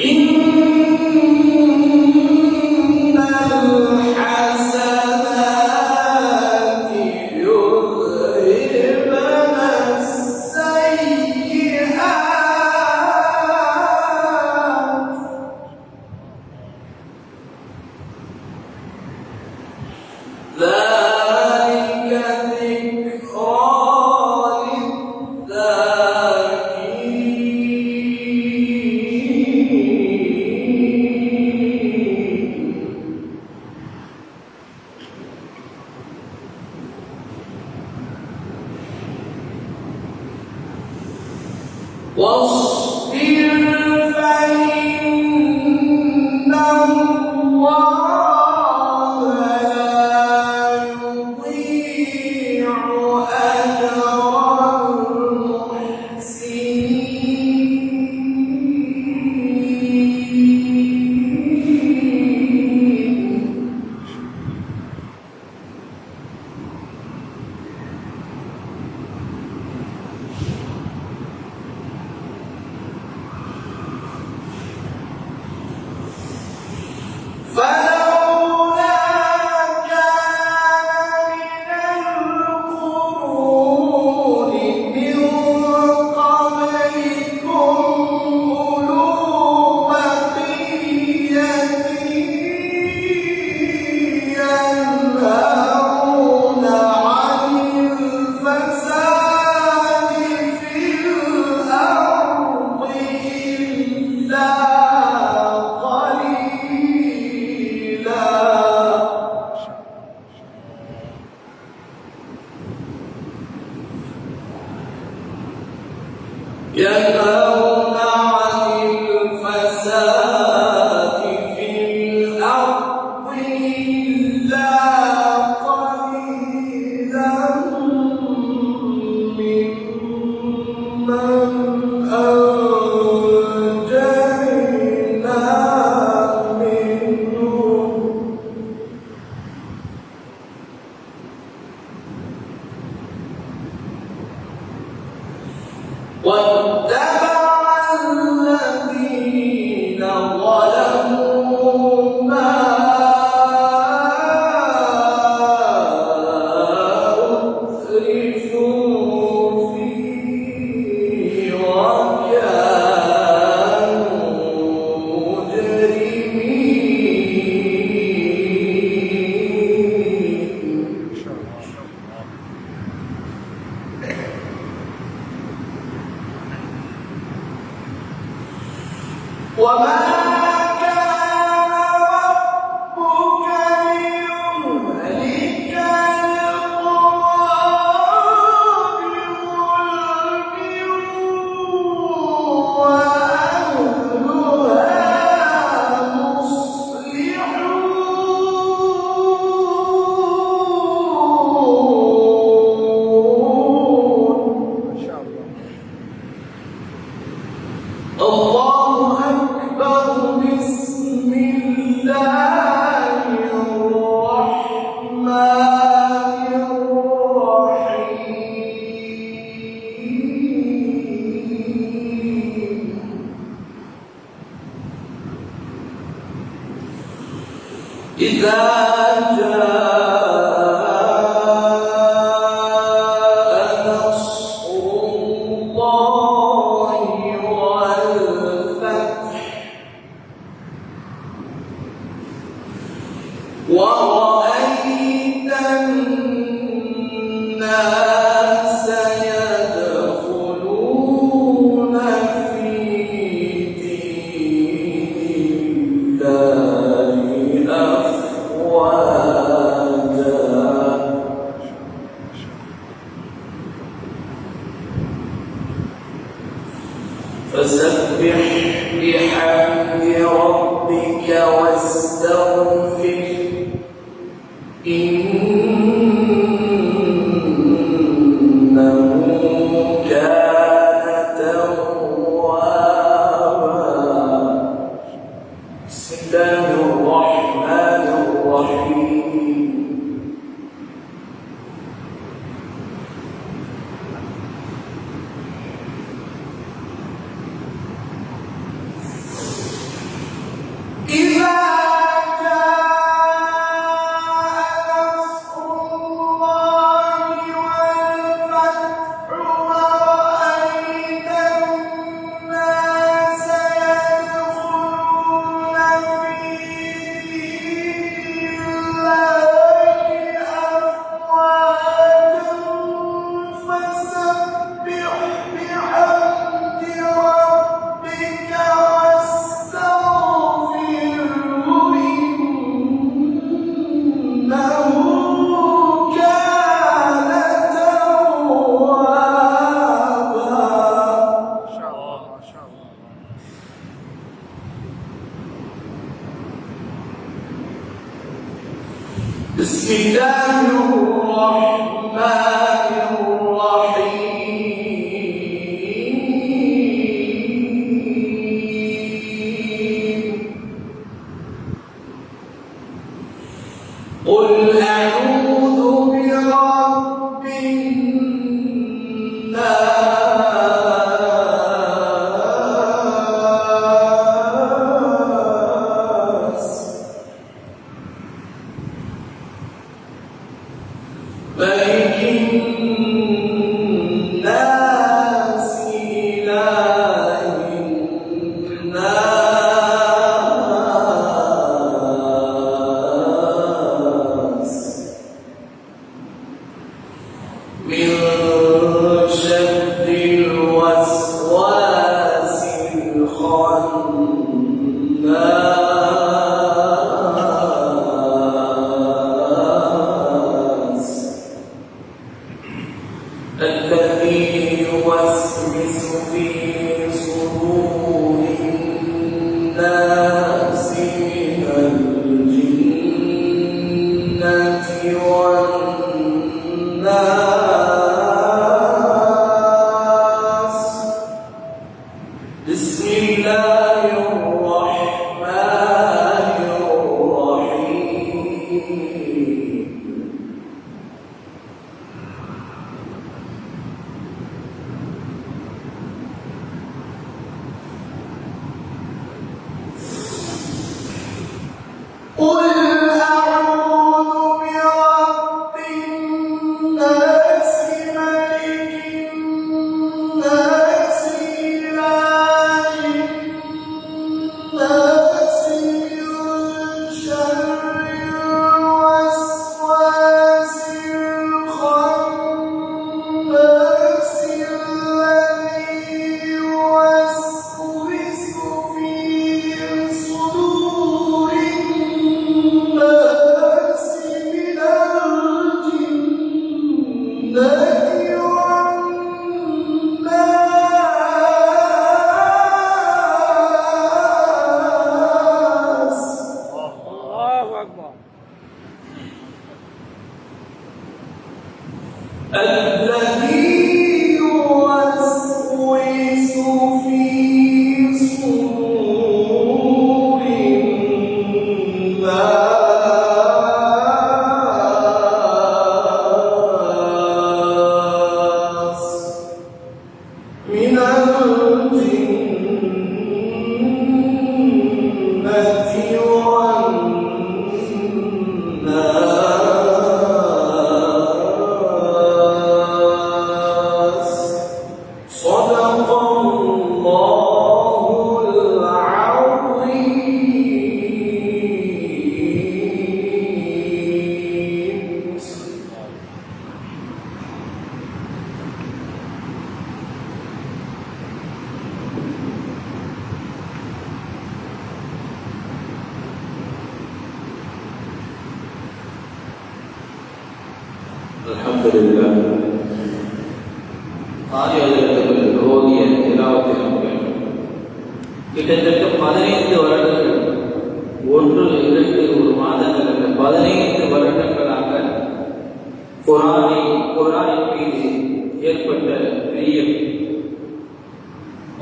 إن ينهون عن الفساد في الأرض إلا قليلا ممن أنجينا منهم واتبع الذين ظلموا ما أترفوا فيه وكانوا مجرمين. وما كان ربك ليهلك القرى بظلم وأهلها مصلحون. الله أكبر. بسم الله الرحمن الرحيم. إذا جاء نصر الله والفتح ورأيت الناس يدخلون في دين الله أفواجا فسبح بحمد ربك واستغفره إنه كان توابا. بسم الله الرحمن الرحيم. إذا بسم الله الرحمن الرحيم. قل أعوذ برب الناس الذي يوسوس في صدور الناس من الجنة والناس. بسم الله الرحمن الرحيم. قل أعوذ برب الناس ملك الناس إله الناس من شر الوسواس الخناس الذي يوسوس في صدور الناس من الجنة والناس. الله أكبر. الذي يوسوس في صدور الناس من الجنة والناس. صدق الله العظيم. அல்ஹம்துலில்லாஹ். ஆதியாகமத்தில் ஓதிய திலாவத் நோக்கம் கிட்டத்தட்ட 15 வருடங்கள், 1, 2 ஒரு மாதங்கள் அல்ல, 15 வருடங்களாக குர்ஆனின் மீது ஏற்பட்ட பிரியம்.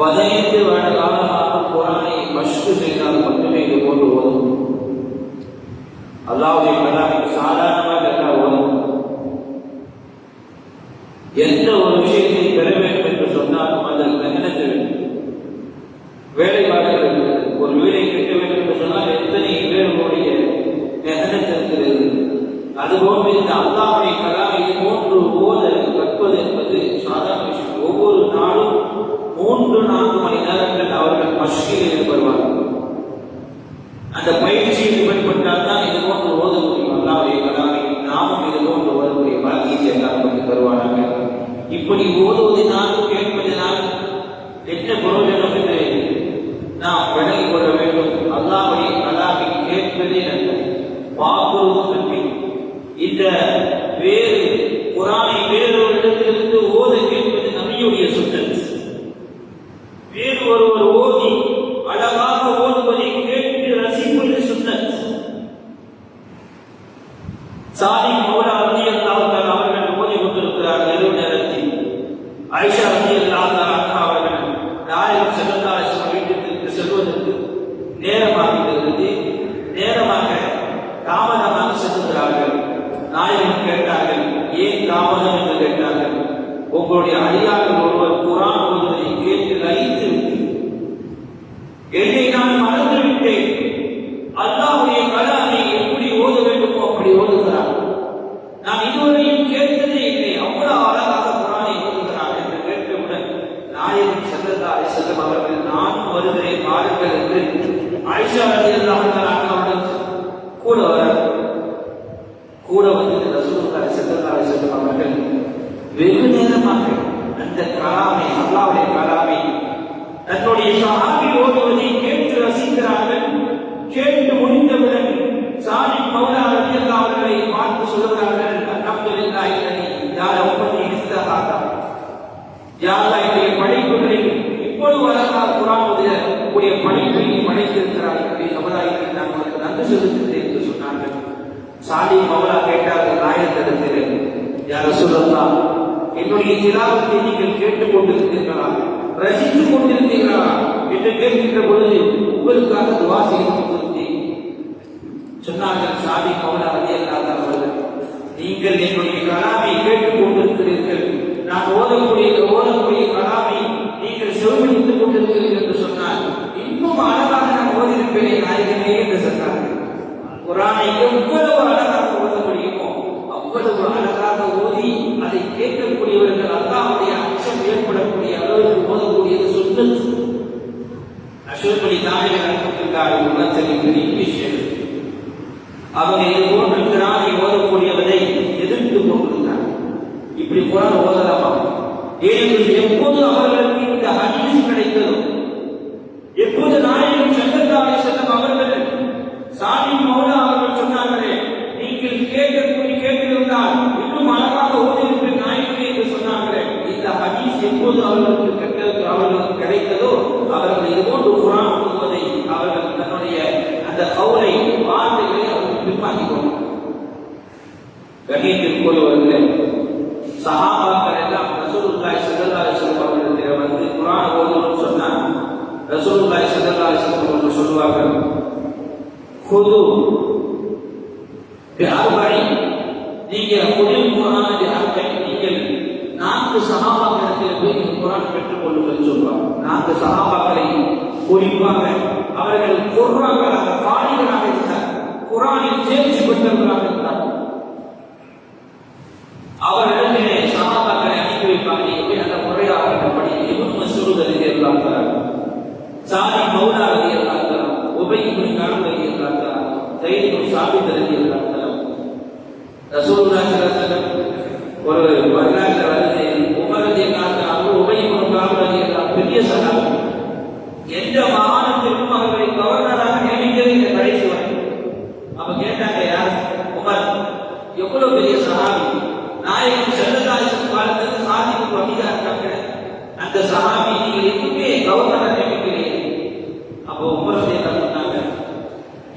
15 வருட காலமாக குர்ஆனை மஷ்கு செய்தால் மட்டுமே இது போன்று ஓதும். அல்லாஹ்வுடைய கலாமை சாதாரணமாக எல்லாம் ஓதும். எந்த ஒரு விஷயத்தை பெற வேண்டும் என்று சொன்னாலும் அதில் மெஹனத் வேண்டும், வேலைப்பாடுகள் இருக்கிறது. ஒரு வீடை கட்ட வேண்டும் என்று சொன்னால் எத்தனை பேர்களுடைய மெஹனத் இருக்கிறது. அதுபோன்று இந்த அல்லாஹ்வுடைய கலாமை இது போன்று ஓத கற்பது என்பது சாதாரண விஷயம். ஒவ்வொரு நாளும் 3-4 மணி நேரங்கள் அவர்கள் மஷ்கில் ஈடுபடுவார்கள். அந்த பயிற்சியில் ஈடுபட்டால் தான் இது போன்று ஓத முடியும். அல்லாஹ்வுடைய கலாமை நாமும் இது போன்று ஓதக்கூடிய பாக்கியத்தை எல்லாம் நமக்கு தருவானாக. இப்படி ஓதுவதனால் கேட்பதனால் என்ன பிரயோஜனம் என்று நாம் விளங்கிக் கொள்ள வேண்டும். அல்லாஹ்வுடைய கலாமை கேட்பதே நல்ல வாக்குறுதும் நன்றி. இந்த வேறு குர்ஆனை வேறொரு இடத்திலிருந்து ஓத கேட்பது நபியுடைய சுன்னத். வேறு ஒருவர் ஓதி அழகாக ஓதுவதை கேட்டு ரசிப்பது சுன்னத். சாலிஹ் மௌலா ரலியல்லாஹு தஆலா அவர்கள் ஓதி கொண்டிருக்கிறார்கள் இரவு நேரத்தில். ஆயிஷா ரலியல்லாஹு தஆலா அவர்கள் நாயகம் ஸல்லல்லாஹு அலைஹி வஸல்லம் வீட்டிற்கு செல்வதற்கு நேரமாகிறது. நேரமாக தாமதமாக செல்கிறார்கள். நாயகம் கேட்டார்கள், ஏன் தாமதம் என்று கேட்டார்கள். உங்களுடைய அடியார்கள் ஒருவர் குர்ஆன் என்று ஆயிஷா ரலியல்லாஹு அன்ஹாவுடன் கூட வந்து ரசூலுல்லாஹி ஸல்லல்லாஹு அலைஹி வஸல்லம் அவர்கள் வெகு நேரமாக அந்த கலாமை அல்லாஹ்வுடைய கலாமை தன்னுடைய சஹாபி ஓதுவதை கேட்டு ரசிக்கிறார்கள். கேட்டு முடிந்தவுடன் சாலிஹ் மௌலா ரலியல்லாஹு அவர்களை பார்த்து சொல்கிறார்கள், அல்ஹம்துலில்லாஹி அல்லதி ஜஅல உம்மத்தி மிஸ்லஹாதா. யா அல்லாஹ், என்னுடைய படைப்புகளில் இப்பொழுது அழகாக குர்ஆன் ஓதக்கூடிய படைப்பை படைத்திருக்கிறாய். என்னுடைய சமுதாயத்தில் நான் உனக்கு நன்றி செலுத்துகிறேன் என்று சொன்னார்கள். சாலிஹ் மௌலா கேட்டார்கள் நாயகத்திடத்தில், யா ரசூலல்லாஹ், என்னுடைய திலாவத்தை நீங்கள் கேட்டுக் கொண்டிருக்கிறீர்களா, ரசித்துக் கொண்டிருக்கிறீர்களா என்று கேட்கின்ற பொழுது உங்களுக்காக துவா செய்து கொண்டிருந்தேன் சொன்னார்கள். சாலிஹ் மௌலா ரலியல்லாஹு அவர்கள், நீங்கள் என்னுடைய கலாமை கேட்டுக் கொண்டிருக்கிறீர்கள், நான் ஓதக்கூடிய கலாமை நீங்கள் செவிமடுத்துக் கொண்டிருக்கிறீர்கள் என்று சொன்னார். இன்னும் அழகாக நான் ஓதிருப்பேன் நாயகனே என்று சொன்னார்கள். குர்ஆனை எவ்வளவு அழகாக ஓத முடியுமோ அவ்வளவு அழகாக ஓதி அதை கேட்கக்கூடியவர்கள் அல்லாஹ்வுடைய அச்சம் ஏற்படக்கூடிய அளவுக்கு ஓதக்கூடியது சுன்னத். அஷ்ரஃபுல் தாயிர் ரஹ்மத்துல்லாஹி அலைஹி பெரிய விஷயம். அவங்க இது போன்ற குர்ஆனை ஓதக்கூடியவரை எதிர்த்து கொண்டிருந்தார். இப்படி குர்ஆன் ஓதலாமா? ஏனெனில் எப்போது அவர்களுக்கு இந்த ஹதீஸ் கிடைத்ததோ, எப்போது நாயகம் ஸல்லல்லாஹு அலைஹி வஸல்லம் அவர்கள் சாலிஹ் மௌலா அவர்கள் சொன்னார்களே, நீங்கள் கேட்டிருந்தால் இன்னும் அழகாக ஓதிருப்பேன் நாயகமே என்று சொன்னார்களே, இந்த ஹதீஸ் எப்போது அவர்களுக்கு கிடைத்ததோ அவர்கள் இதுபோன்று குர்ஆன் ஓதுவதை அவர்கள் தன்னுடைய அந்த கவுலை வார்த்தைகளை அவர்கள் பின்வாங்கிக்கொண்டார். கண்ணியத்திற்குரியவர்களே, சஹாபாக்கள் எல்லாம் ரசூலுல்லாஹி ஸல்லல்லாஹு அலைஹி வஸல்லம் அவர்களிடம் வந்து குர்ஆன் ஓதணும்னு சொன்னாங்க. ரசூலுல்லாஹி ஸல்லல்லாஹு அலைஹி வஸல்லம் அவர்கள் சொல்வார்கள், खुदू बिअरबई, நீங்கள் குர்ஆன் பிஅர்பை, நீங்கள் 4 சஹாபாக்களிடத்தில் போய் குர்ஆன் பெற்றுக் கொள்ளுங்கள் சொல்வார். 4 சஹாபாக்களை குறிப்பாக அவர்கள் குர்ஆன்களாக காரிகளாக இருந்தார், குர்ஆனில் தேர்ச்சி பெற்றவர்களாக இருந்தார். அவர்களிடத்திலே சஹாபாக்களை அனுப்பி வைப்பார்கள். எப்படி அந்த முறையாக படி இப்னு மஸ்ஊத் ரலியல்லாஹு அன்ஹு, சாலிஹ் மௌலா ரலியல்லாஹு அன்ஹு, உபை இப்னு கஅப் ரலியல்லாஹு அன்ஹு, ஸைத் இப்னு சாபித் ரலியல்லாஹு அன்ஹு, ரசூலுல்லாஹி ஸல்லல்லாஹு அலைஹி வஸல்லம் ஒரு வரலாற்று வருது. உமர் ரலியல்லாஹு அன்ஹு, உபை இப்னு கஅப் ரலியல்லாஹு அன்ஹு பெரிய சஹாபி. எந்த மாகாணத்திற்கும் அவர்களை கவர்னராக நியமிக்கிறது இந்த கடைசி வரை. அப்ப கேட்டாங்க, யார் உமர், எவ்வளவு பெரிய சஹாபி, நாயகம் ஸல்லல்லாஹு அலைஹி வஸல்லம் காலத்துல சாதிக்கு வகிதா இருக்காங்க, அந்த சஹாபி நீங்கள் எதுவுமே கவர்னராக நியமிக்கிறீங்க. அப்போ உமர் ரலியல்லாஹு சொன்னாங்க,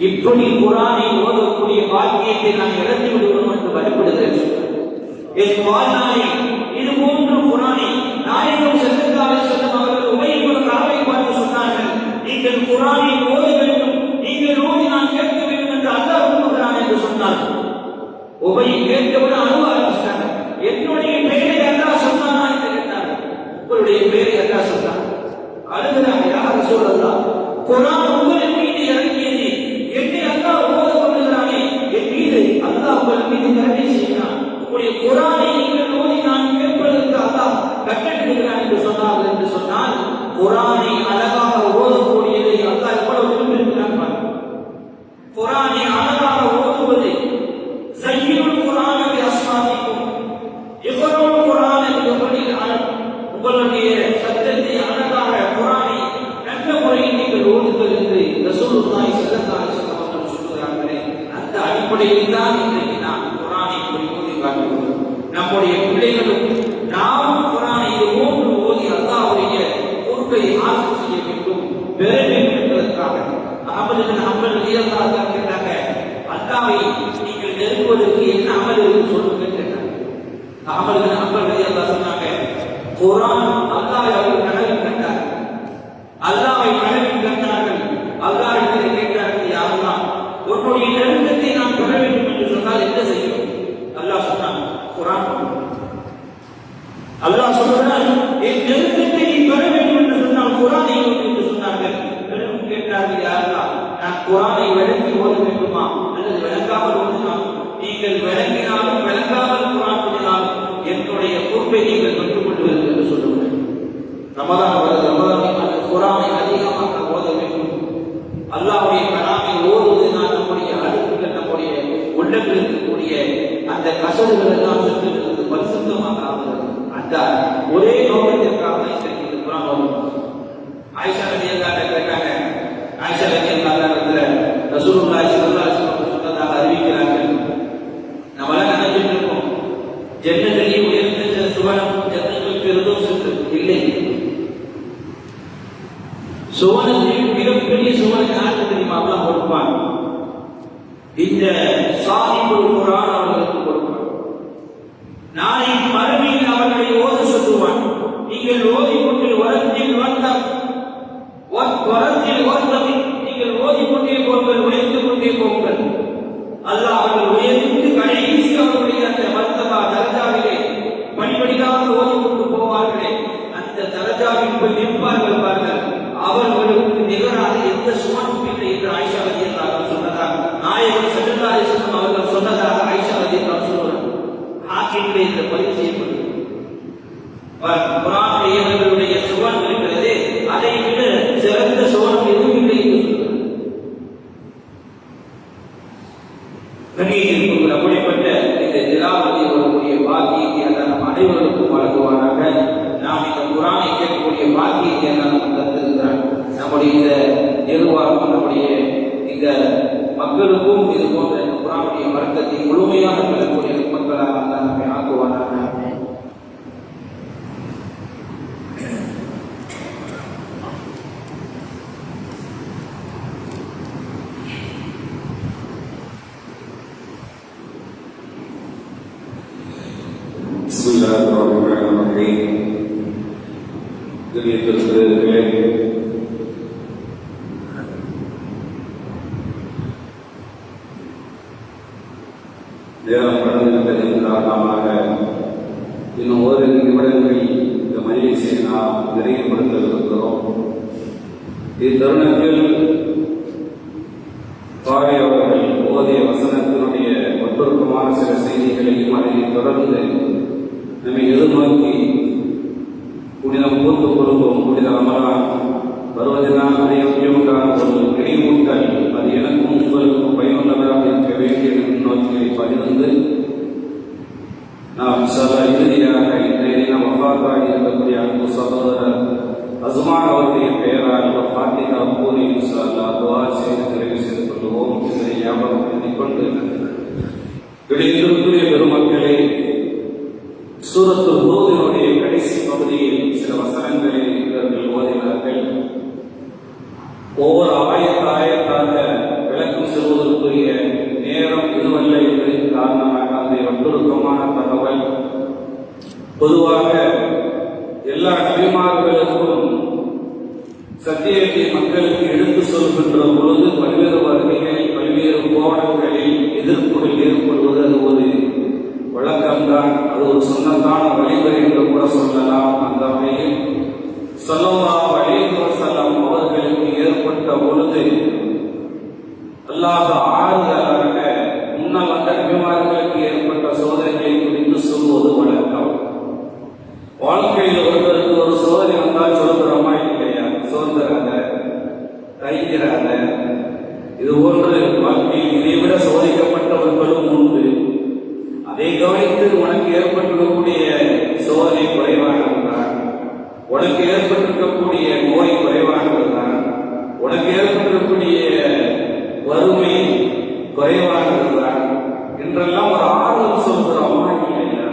இப்படி குர்ஆனை ஓதக்கூடிய பாக்கியத்தை நான் இழந்து விடுவோம் என்று பயப்படுகிறேன். என் வாழ்நாளில் இது போன்ற குர்ஆனை நாயகம் ஸல்லல்லாஹு அலைஹி வஸல்லம் அவர்கள் உபை இப்னு கஅபை பார்த்து சொன்னார்கள், நீங்கள் குர்ஆனை ஓத வேண்டும், நீங்கள் ஓதி நான் கேட்க வேண்டும் என்று அல்லாஹ் விரும்புகிறான் என்று சொன்னார். உபை கேட்டவுடன் அழுவ ஆரம்பிச்சிட்டாங்க. என்னுடைய பெயரை அல்லாஹ் சொன்னானா என்று கேட்டார். உங்களுடைய பெயரை அல்லாஹ் சொன்னார். அழுகிறாங்க, யா ரசூலல்லாஹ், குர்ஆன் உங்கள் மீது இறங்கியது, என்னை அல்லாஹ் ஓத சொல்லுகிறானே, என் மீது அல்லாஹ் உங்கள் மீது கருணை செய்கிறான், உங்களுடைய குர்ஆனை நீங்கள் ஓதி நான் கேட்பதற்கு அல்லாஹ் கட்டளையிடுகிறான் என்று சொன்னார்கள். என்று சொன்னால் குர்ஆனை அழகாக ஓதக்கூடியதை அல்லாஹ் எவ்வளவு விரும்புகிறான். குர்ஆனை அழகாக ஓதுவது ஸய்யிதுல் குர்ஆன் பி அஸ்மாதிக்கும், இக்ராஉல் குர்ஆன் பில் அலம், உங்களுடைய சத்தத்தை அழகாக குர்ஆனை நல்ல முறையில் நீங்கள் ஓதுங்கள் என்று ரசூலுல்லாஹி ஸல்லல்லாஹு அலைஹி வஸல்லம் அவர்கள் சொல்கிறார்களே, அந்த அடிப்படையில் தான் இன்றைக்கு நாம் குர்ஆனை ஓதி காட்டுகிறோம். நம்முடைய பிள்ளைகளும் நாமும் குர்ஆனை ஓதி ஓதி அல்லாஹ்வுடைய பொறுப்பை ஆட்சி செய்ய வேண்டும், பெற வேண்டும் என்பதற்காக அஹ்மது பின் ஹம்பல் ரலியல்லாஹு அன்ஹு கேட்டாங்க, அல்லாஹ்வை நீங்கள் நெருங்குவதற்கு என்ன அமல் என்று சொல்லுங்கள் கேட்டாங்க. அஹ்மது பின் ஹம்பல் ரலியல்லாஹு சொன்னாங்க, குர்ஆன் அல்லாஹ்வை அவர்கள் கனவில் கண்டார், அல்லாஹ்வை கனவில் கண்டார்கள். அல்லாஹ் இடத்தில் கேட்டார்கள், யா அல்லாஹ், உன்னுடைய நெருக்கத்தை நான் பெற வேண்டும் என்று சொன்னால் என்ன செய்யும்? அல்லாஹ் சொன்னான், குர்ஆன். அல்லாஹ் சொல்கிறான், என் நெருக்கத்தை நீ பெற வேண்டும் என்று சொன்னால் குர்ஆனை ஓது என்று சொன்னார்கள். கேட்டார்கள், யா அல்லாஹ், நான் குர்ஆனை விளங்கி ஓத வேண்டுமா அல்லது விளங்காமல் ஓதினால்? நீங்கள் விளங்கினாலும் விளங்காமல் குர்ஆன் ஓதினாலும் என்னுடைய பொறுப்பை நீங்கள் பெற்றுக் கொள்வீர்கள் என்று சொல்லுங்கள். ரமதான் வருது, ரமதானில் அந்த குர்ஆனை அதிகமாக ஓத வேண்டும். அல்லாஹ்வுடைய கலாமை ஓதுவதனால் நம்முடைய அடுப்புகள், நம்முடைய உள்ளத்தில் இருக்கக்கூடிய அந்த கசடுகள் எல்லாம் சென்று பரிசுத்தமாக ஆகிறது. அந்த ஒரே நோக்கத்திற்காக இன்றைக்கு இந்த குர்ஆன் ஓதும். ஆயிஷா ரலியல்லாஹு கேட்டாங்க. ஆயிஷா ரலியல்லாஹு ரசூலுல்லாஹி ஸல்லல்லாஹு அலைஹி வஸல்லம் சொன்னதாக அறிவிக்கிறார்கள். நம்மளால நினைச்சிட்டு இருக்கோம் ஜன்னத்தில் உயர்ந்த சுவனம் ஜன்னத்தில் பெருதோசத்து இல்லை. சுவனத்தில் மிகப்பெரிய சுவனம் யாருக்கு தெரியுமா? அல்லாஹ் கொடுப்பான். இந்த சாஹிபுல் குர்ஆன் அவர்களுக்கு கொடுப்பான். நாளை மறுமையில் அவர்களை ஓத சொல்லுவான். நீங்கள் ஓதிக்கொண்டு வரத்தில் வந்தம் நீங்கள் ஓதிக்கொண்டே போங்கள், உயர்ந்து கொண்டே போங்கள். அல்லாஹ் அவர்கள் உயர்ந்து கடைசி அவர்களுடைய அந்த மர்தபா தரஜாவிலே படிப்படியாக ஓதிக்கொண்டு போவார்களே, அந்த தரஜாவில் போய் நிற்பார்கள் பார்கள். அவர்களுக்கு நிகராக எந்த சுவனும் இல்லை என்று ஆயிஷா ரலியல்லாஹு சொன்னதாக நாயகர் ஸல்லல்லாஹு அலைஹி வஸல்லம் அவர்கள் சொன்னதாக ஆயிஷா ரலியல்லாஹு சொல்றாங்க. ஹாக்கிமிலே இந்த பதிவு செய்யப்படுகிறது. குர்ஆனுடைய சுவன் இருக்கிறது, அதை விட சிறந்த சுவனம் எதுவும் இல்லை என்று சொல்றாங்க. கண்ணியத்திற்குரிய அப்படிப்பட்ட இந்த திலாவத்தில் வரக்கூடிய பாக்கியத்தை எல்லாம் நம் அனைவருக்கும் வழங்குவாராக. நாம் இந்த குர்ஆனை கேட்கக்கூடிய பாக்கியத்தை எல்லாம் நமக்கு தந்திருக்கிறார். நம்முடைய இந்த நிர்வாகம், நம்முடைய இந்த மக்களுக்கும் இது போன்ற இந்த குர்ஆனுடைய வர்க்கத்தை முழுமையாக பெறக்கூடிய மக்களாக நம்மை ஆக்குவாராக. பிஸ்மில்லாஹிர்ரஹ்மானிர்ரஹீம். கண்ணியத்திற்குரியவர்களே, நேரம் கடந்திருப்பதன் காரணமாக இன்னும் ஓரிரு நிமிடங்களில் இந்த மஜ்லிஸை நாம் நிறைவுபடுத்த இருக்கிறோம். இத்தருணத்தில் தாரி அவர்கள் ஓதிய வசனத்தினுடைய ஒட்டுருக்கமான சில செய்திகளையும் அதை தொடர்ந்து நம்மை எதிர்நோக்கி புனிதம் பூத்து கொடுக்கும் புனித ரமலான் வருவதனால் அனைவருக்கான ஒரு நினைவூட்டல், அது எனக்கும் உங்களுக்கும் பயனுள்ளதாக இருக்க வேண்டிய நோக்கியை பதிந்து நாம் இறுதியாக இன்றைய தினம் வஃபாத்தாகி இருக்கக்கூடிய அன்பு சகோதரர் அஸ்மான் அவருடைய பெயரால் ஃபாத்திஹா கூறி இன்ஷா அல்லாஹ் துஆ செய்து நிறைவு செய்து கொள்வோம். இதனை ஞாபகப்படுத்திக் கொண்டு இடையிலுக்குரிய பெருமக்களே, சூரத்துல் ஹூதினுடைய கடைசி பகுதியில் சில வசனங்களை இவர்கள் ஓதினார்கள். ஒவ்வொரு ஆயத்தாக விளக்கம் செல்வதற்குரிய நேரம் இதுவல்ல என்பதன் காரணமாக அந்த ஒட்டுருக்கமான தகவல் பொதுவாக எல்லா நபிமார்களுக்கும் சத்தியத்தை மக்களுக்கு எடுத்து சொல்கின்ற பொழுது பல்வேறு வகைகளில் பல்வேறு கோணங்களில் எதிர்ப்புகள் ஏற்படுவது அது ஒரு வழக்கம்தான், அது ஒரு சொந்தத்தான வழிமுறை என்று கூட சொல்லலாம். அந்த வகையில் ஸல்லல்லாஹு அலைஹி வஸல்லம் அவர்களுக்கு ஏற்பட்ட பொழுது அல்லாஹ் ஆறுதலாக முன்னால் வந்த நபிமார்களுக்கு ஏற்பட்ட சோதனைகளை குறித்து சொல்வது வழக்கம். வாழ்க்கையில் ஒருவருக்கு ஒரு சோதனை வந்தால் சொல்கிறோமா இல்லையா? சோதராத, தைக்கிறாத. இது போன்று வாழ்க்கையில் இதைவிட சோதிக்கப்பட்டவர்களும் உண்டு. அதை கவனித்து உனக்கு ஏற்பட்டிருக்கக்கூடிய சோதனை குறைவானதுதான், உனக்கு ஏற்பட்டிருக்கக்கூடிய நோய் குறைவானதுதான், உனக்கு ஏற்பட்டிருக்கக்கூடிய வறுமை குறைவானதுதான் என்றெல்லாம் ஒரு ஆர்வம் சொல்கிறோமா இல்லையா?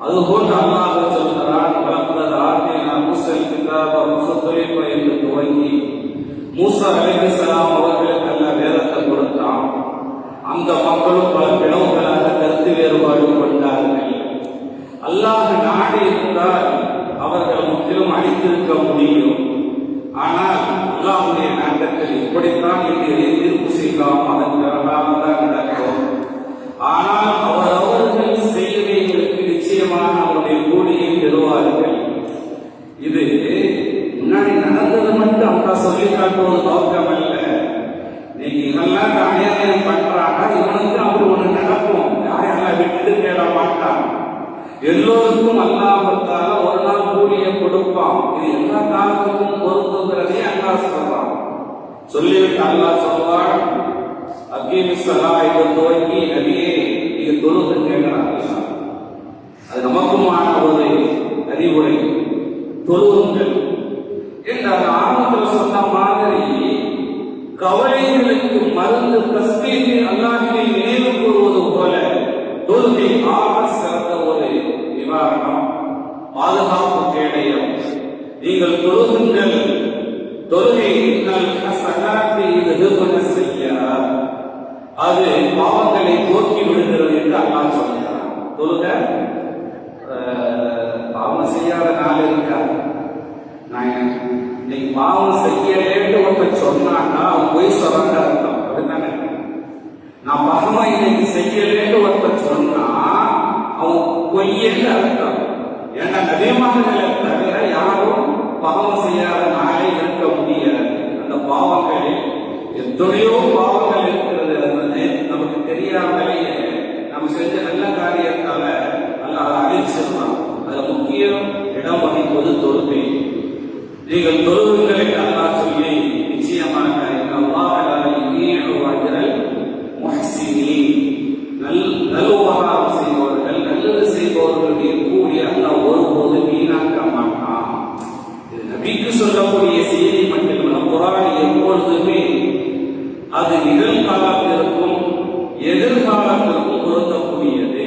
அதுபோன்று அல்லாஹ் சொல்கிறான், வளர்ந்தது ஆர்த்தினா மூசல் கிதாப முசத்துரிப்ப என்று துவங்கி மூசா அலைஹிஸ்ஸலாம் அவர்களுக்கு அல்ல வேதத்தை கொடுத்தான். அந்த மக்களும் பல பிளவுகளாக கருத்து வேறுபாடு கொண்டார்கள். அல்லாஹ் நாடு இருந்தால் அவர்கள் முற்றிலும் அழித்திருக்க முடியும். ஆனால் அல்லாஹ்வுடைய நாட்டத்தில் இப்படித்தான் என்று தீர்ப்பு செய்யலாம், அதன் பிறகாக தான் நடக்கும். ஆனால் அவர்கள் செய்தவைகளுக்கு நிச்சயமாக அவருடைய கூலியை பெறுவார்கள். இது முன்னாடி நடந்தது மட்டும் அல்லாஹ் சொல்லி காட்டுவது நோக்கம் அல்ல. நீங்க இதெல்லாம் அநியாயம் பண்றாங்க, இவனுக்கு அப்படி ஒண்ணு நடக்கும், யாரெல்லாம் விட்டு தேட மாட்டான். எல்லோருக்கும் அல்லாஹ்வுத்தால ஒரு நாள் கூலியை கொடுப்பான். இது எல்லா காலத்துக்கும் பொருந்துகிறதே அல்லாஹ் சொல்றான். சொல்லிவிட்டு அல்லாஹ் சொல்வான், அக்கீமிஸ்ஸலா என்று துவங்கி நபியே நீங்க தொழுது கேட்கிறாங்க. அது நமக்குமான ஒரு அறிவுரை. தொழுவுங்கள் என்று ஆரம்பத்தில் சொன்ன மாதிரி கவலைகளுக்கு மருந்து தஸ்பீஹை அல்லாஹ்வை நினைவு கூறுவது போல தொழுகை ஆக சிறந்த ஒரு நிவாரணம், பாதுகாப்பு கேடயம். நீங்கள் தொழுகுங்கள். தொழுகை அது பாவங்களை போக்கி விடுகிறது என்று அல்லாஹ் சொல்கிறார். தொழுக பாவம் செய்யாத நாள் இருக்கா? நான் நீ பாவம் செய்யலேன்னு ஒருத்தர் சொன்னான்னா அவன் போய் சொல்றாங்க அர்த்தம். அப்படித்தானே? நான் பாவம் இன்னைக்கு செய்யலேன்னு ஒருத்தர் சொன்னா அவன் பொய்யன்னு அர்த்தம். ஏன்னா நபிமார்களை தவிர யாரும் பாவம் செய்யாத நாளே இருக்க முடியாது. அந்த பாவங்களில் எத்தனையோ பாவங்கள் இருக்கிறது. நமக்கு தெரியாமலேயே நம்ம செஞ்ச நல்ல காரியத்தால அல்லாஹ் அழிச்சிடலாம். அதுல முக்கிய இடம் வகிப்பது தொழுகை. நீங்கள் தொழுவுங்கள் என்று அல்லாஹ் சொல்லி நிச்சயமாக நல்லுபகாரம் செய்பவர்கள், நல்லது செய்பவர்களுடைய கூடிய அல்லாஹ் ஒருபோது வீணாக்க மாட்டான். இது நபிக்கு சொல்லக்கூடிய செய்தி மட்டுமல்ல, குர்ஆன் எப்பொழுதுமே அது நிகழ்காலத்திற்கும் எதிர்காலத்திற்கும் பொருந்தக்கூடியது.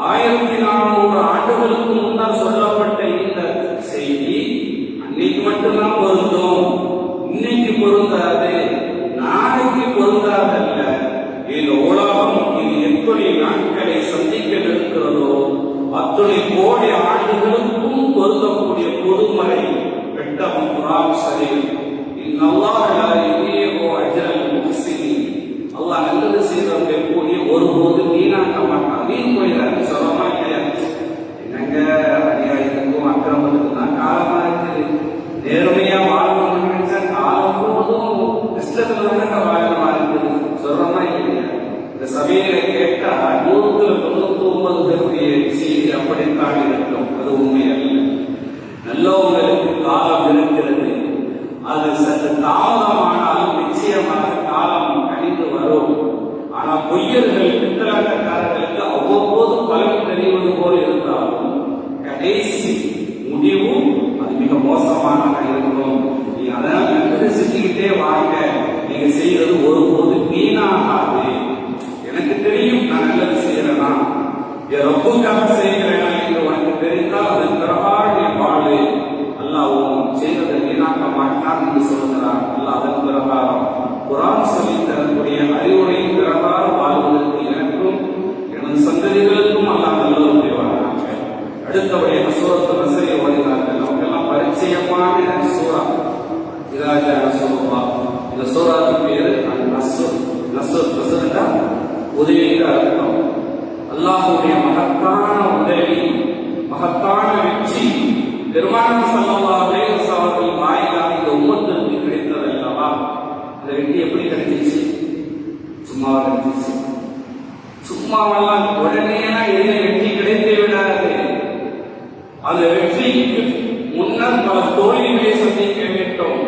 1400 ஆண்டுகளுக்கு முன்னால் சொல்லப்பட்ட இந்த செய்தி அன்னைக்கு மட்டும்தான் பொருந்தும், இன்னைக்கு பொருந்தாது, நாளைக்கு பொருந்தாதல்ல. இந்த உலகம் இது எத்தனை நாட்களை சந்திக்க இருக்கிறதோ அத்தனை கோடி ஆண்டுகளுக்கும் பொருந்தக்கூடிய பொதுமறை வெட்டமும் குர்ஆன் ஷரீஃப். அல்லாஹ் நல்லது செய்தவங்க கூடிய ஒருபோது வீணாக்க மாட்டான். வீண் போயிடாது. சொல்லமா இல்லையா? என்னங்க அநியாயத்துக்கும் அக்கிரமத்துக்கும் தான் காலமா இருக்குது. நேர்மையா வாழணும்னு நினைச்சா காலம் முழுவதும் இஷ்டத்துல தானே வாழமா இருக்குது. சொல்றமா இல்லையா? இந்த சபையில கேட்டா 199 பேருடைய செய்தி அப்படித்தான் இருக்கும். அது உண்மையல்ல. நல்லவங்களுக்கு காலம் இருக்கிறது. அது சற்று தாமதமானாலும் நிச்சயமாக காலம் கழிந்து வரும். ஆனா பொய்யர்கள், பித்தலாட்டக்காரர்களுக்கு அவ்வப்போது பலன் தெரிவது போல் இருந்தாலும் கடைசி முடிவும் அது மிக மோசமாக இருக்கும். நீங்க அதனால நல்லது செஞ்சுக்கிட்டே வாங்க. நீங்க செய்யறது ஒருபோது வீணாகாது. எனக்கு தெரியும் நான் நல்லது செய்யறேனா, ரொம்பக்காக செய்கிறேனா என்று உனக்கு தெரிந்தால் அது பிரகாரம் வாழு. அல்லாஹ் செய்வதை வீணாக்க மாட்டான் என்று சொல்கிறார். அல்லாஹ் அதன் பிரகாரம் குர்ஆன் சொல்லித் தரக்கூடிய அறிவுரையின் பிரகாரம் வாழ்வதற்கு எனக்கும் எனது சந்ததிகளுக்கும் அல்லாஹ் நல்ல புரிவாராக. அடுத்தபடியாக சூரத்துல் நஸ்ரை ஓதினார்கள். நமக்கெல்லாம் பரிச்சயமான சூரா இதாஜா நஸ்ருல்லாஹ். இந்த சூராவுக்கு பேரு நஸ்ர். நஸ்ருன்னா உதவிக்கு அர்த்தம். அல்லாஹ்வுடைய மகத்தான உதவி, மகத்தான வெற்றி பெருமானார் ஸல்லல்லாஹு அலைஹி வஸல்லம் அவர்கள் வாயிலாக இந்த உம்மத்துக்கு கிடைத்தது அல்லவா? இந்த வெற்றி எப்படி கிடைச்சிச்சு? சும்மாவா கிடைச்சிச்சு? சும்மாவெல்லாம் உடனேலாம் எந்த வெற்றி கிடைத்து விடாது. அந்த வெற்றிக்கு முன்னர் பல தோல்விகளை சந்திக்க வேண்டும்,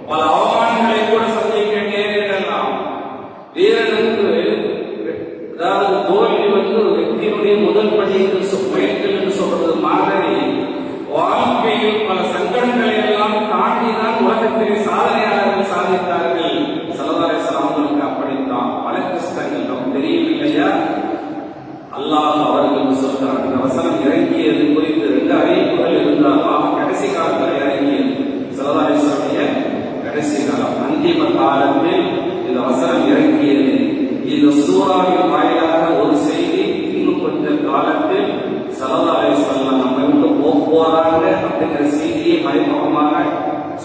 பல அவமானங்களை கூட சந்திக்க நேரிடலாம். வீரனுக்கு அதாவது தோல்வி வெற்றியினுடைய முதல் படி என்று சொல்றது மாதிரி வாழ்க்கையில் பல சங்கடங்களை எல்லாம் தாண்டிதான் உலகத்திலே சாதனையாளர்கள் சாதித்தார்கள். ஸல்லல்லாஹு அலைஹி வஸல்லம் அவர்களுக்கு அப்படித்தான் பல கஷ்டங்கள் நமக்கு தெரியவில்லையா? அல்லாஹ் அவர்கள் சொல்றார். இந்த வசனம் இறங்கியது குறித்து 2 அறிவிப்புகள் இருந்தாலும் கடைசி காலத்தில் இறங்கியது. ஸல்லல்லாஹு அலைஹி வஸல்லம் கடைசி காலம், அந்திம காலத்தில் இந்த வசனம் இறங்கியது. இந்த சூறாவின் வாயிலாக ஒரு செய்தி, இன்னும் கொஞ்ச காலத்தில் ஸல்லல்லாஹு அலைஹி வஸல்லம் நம்ம விட்டு போறாங்க அப்படிங்கிற செய்தியை மறைமுகமாக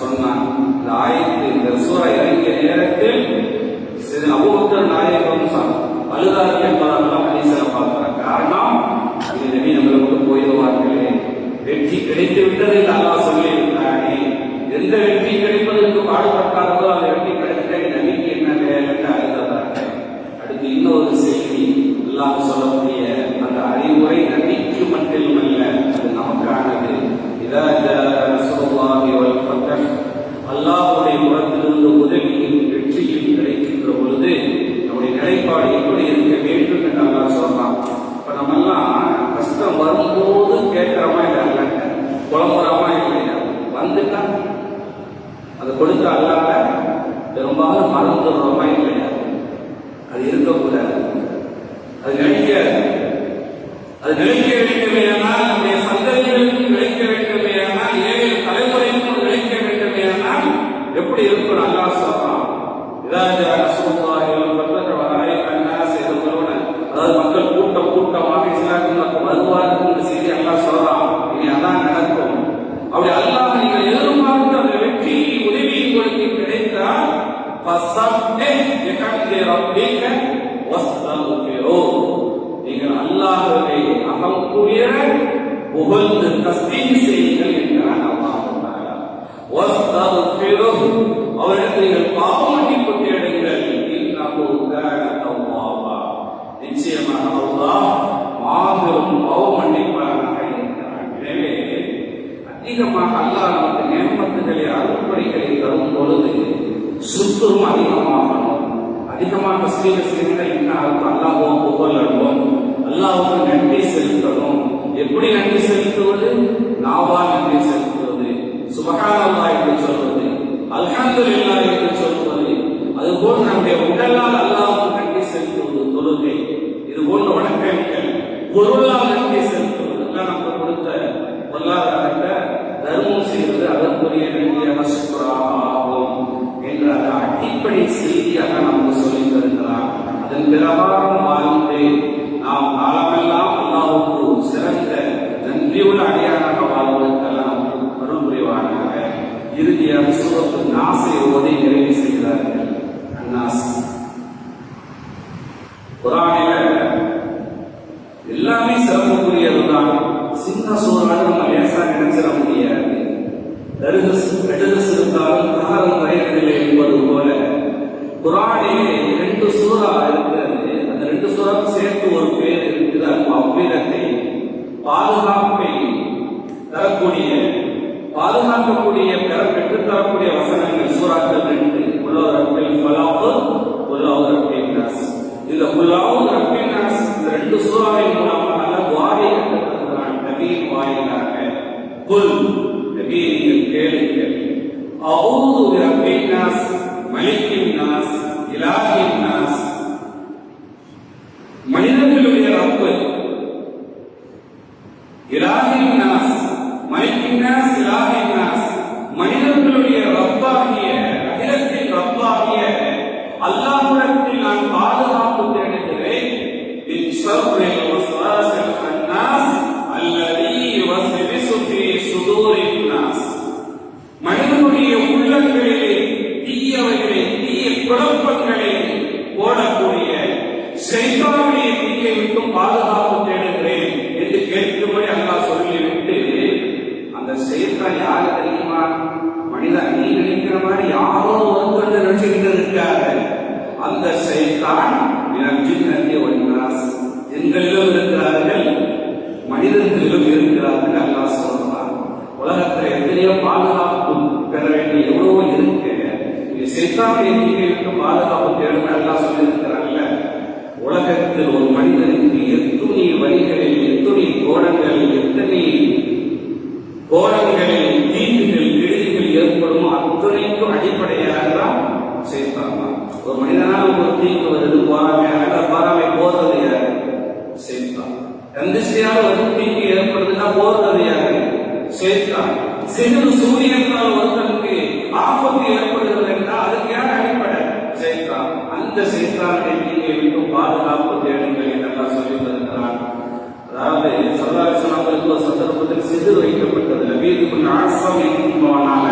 சொன்னான். இந்த ஆயத்து, இந்த சூறா இறங்கிய நேரத்தில் அபூபக்கர் நாயகம் அழுதார்கள் என்பதெல்லாம் ஹதீஸ்ல பார்க்கிறோம். காரணம் இது நபி நம்மளை விட்டு போயிடுவார்களே, வெற்றி கிடைத்து விட்டது என்று அல்லாஹ் சொல்லிவிட்டானே. எந்த வெற்றி கிடைப்பதற்கு பாடுபட்டார்களோ அந்த வெற்றி கிடைத்த நபிக்கு என்ன வேலை அழுதார்கள். அடுத்து இன்னொரு செய்தி, அல்லாஹ் சொல்லக்கூடிய அந்த அறிவுரை நபிக்கு மட்டுமல்ல, அது நமக்கானது. இதாஜா நஸ்ருல்லாஹி வல் ஃபத்ஹ், அல்லாஹ்வுடைய புறத்திலிருந்து அல்லாஹ்வை மறந்துடுறோமா இல்லையா? அது இருக்கக்கூடாது. அது நிலைக்க வேண்டுமேயானால், நம்முடைய சந்ததிகளுக்கும் நிலைக்க வேண்டுமேயானால், ஏழு தலைமுறைக்கும் நிலைக்க வேண்டுமேயானால் எப்படி இருக்கணும்? அல்லாஹ் சொல்றான், அதாவது மக்கள் கூட்டமாக இஸ்லாமுக்கு வருவார்கள் என்ற செய்தி அல்லாஹ் சொல்றான். இனி அதான் நடக்கும். அப்படி அல்லாஹ் நீங்கள் எதிர்பார்த்த அந்த வெற்றி உதவி உங்களுக்கு கிடைத்தால் நீங்கள் அல்லாஹ்வை அகம்புயர புகழ்ந்து தஸ்பீஹ் செய்யுங்கள் என்றான் அல்லாஹ் தஆலா. வஸ்தக்ஃபிருஹு, அவரிடத்தில் நீங்கள் பாவ மன்னிப்பு தேடுங்கள். இன்னஹு கான தவ்வாபா, நிச்சயமாக அல்லாஹ் மாபெரும் பாவ மன்னிப்பாளனாக இருக்கிறான். எனவே அதிகமாக அல்லாஹ் நமக்கு நேமத்துகளை அருள்படைகளை தரும் பொழுது சுத்தம் அதிகமாகணும். அதிகமாக தஸ்பீஹ் செய்யுங்கள். அல்லாஹ்வை புகழணும், அல்லாஹ்வுக்கு நன்றி செலுத்தணும். எப்படி நன்றி செலுத்துவது? நாவால் நன்றி செலுத்துவது, சுப்ஹானல்லாஹ் என்று சொல்வது, அல்ஹம்துலில்லாஹ் என்று சொல்வது. அதுபோல் நம்முடைய உடலால் அல்லாஹ்வுக்கு நன்றி செலுத்துவது தொழுகை. இது போன்ற வணக்கங்கள். பொருளால் நன்றி செலுத்துவது, எல்லாம் நமக்கு கொடுத்த பொருளாதாரத்தை தர்மம் செய்வது அதற்குரிய நன்றியாக சுக்ராகும் என்ற அந்த அடிப்படை செய்தியாக நமக்கு சொல்லித் தருகிறார். அதன் பிரகாரம் வாழ்ந்து நாம் காலமெல்லாம் அல்லாஹ்வுக்கு சிறந்த நன்றியுள்ள அடியாராக வாழ்வதற்கெல்லாம் அருள் புரிவானாக. இறுதியாக சூரத்து நாஸை ஓதி நிறைவு செய்கிறார்கள். அன்னாஸ் குர்ஆனில எல்லாமே சிறப்புக்குரியதுதான். சின்ன சூறான்னு நம்ம லேசா நினைச்சிட முடியாது. கடுகு இருந்தாலும் காலம் வரையதில்லை என்பது போல குர்ஆனிலே 2 சூறா இருக்கிறது. அந்த 2 சூறாவும் சேர்த்து ஒரு பேர் இருக்குது. அவ்விதத்தை பாதுகாப்பை தரக்கூடிய, பாதுகாக்கக்கூடிய, பெற்றுத்தரக்கூடிய வசனங்கள் சூறாக்கள் 2. குல்லௌரப்பில் ஃபலாக், குல்லௌரப்பில் நாஸ். இந்த குல்லௌரப்பில் நாஸ் இந்த 2 சூறாவின் மூலமாக துஆவை கற்றுத்தருகிறான் நபியின் வாயிலாக. குல், நபி நீங்கள் கேளுங்கள், அஊது பிரப்பின் நாஸ், மலிக்கின் நாஸ், இலாஹின் நாஸ், மனிதர்களுடைய ரப்பு, இலாஹின் நாஸ், மலிக்கின் நாஸ், இலாஹின் நாஸ், மனிதர்களுடைய ரப்பாகிய, அகிலத்தின் ரப்பாகிய அல்லாஹ்விடத்தில் நான் பாதுகாப்பு தேடுகிறேன். மின் ஷர்ரில் வஸ்வாஸில் கன்னாஸ் அல்லதீ யுவஸ்விசு ஃபீ சுதூரின் நாஸ். மனிதனுடைய உள்ளங்களிலே தீயவைகளை, தீய குழப்பங்களை போடக்கூடிய ஷைத்தானுடைய தீயை விட்டும் பாதுகாப்பு தேடுகிறேன் என்று கேட்கும்படி அல்லாஹ் சொல்லிவிட்டு, அந்த ஷைத்தான் யாரு தெரியுமா? மனிதன் நீ நினைக்கிற மாதிரி யாரோ ஒருத்தர் நினைச்சுக்கிட்டு இருக்காரு. அந்த ஷைத்தான் ஜின்னத்தி வன் நாஸ், ஜின்களிலும் இருக்கிறார்கள், மனிதர்களிலும் இருக்கிறார்கள். அல்லாஹ் சொல்றான். உலகத்தில் எத்தனையோ பாதுகாப்பு பெற வேண்டிய எவ்வளவோ இருக்கு. ஷைத்தானுடைய தீயை விட்டு பாதுகாப்பு தேடும் அல்லாஹ் சொல்லியிருக்கிறாங்கல்ல. உலகத்தில் ஒரு மனிதனுக்கு எத்துணை வழிகளில், எத்துணை கோணங்களில், எத்தனை கோணங்களில் தீங்குகள், கெடுதிகள் ஏற்படுமோ அத்துணைக்கும் அடிப்படையாக தான் ஷைத்தான். ஒரு மனிதனால் ஒரு தீங்கு வருது, பாராமை போறது யாரு? ஷைத்தான். கந்திஷ்டியால் ஒரு தீங்கு ஏற்படுதுன்னா போறது யாரு? ஷைத்தான். சிறு சூரியனால் ஒருத்தனுக்கு ஆபத்து ஏற்படுகிறது என்றால் அதுக்கு யார் அடிப்படை? ஷைத்தான். அந்த ஷைத்தானுடைய தீங்கை விட்டு பாதுகாப்பு தேடுங்கள் என்றெல்லாம் சொல்லி தருகிறான். அதாவது ஸல்லல்லாஹு அலைஹி வஸல்லம் ஒரு சந்தர்ப்பத்தில் சிறு வைக்கப்பட்டது. நபீதுபின் ஆஸம் என்பவனால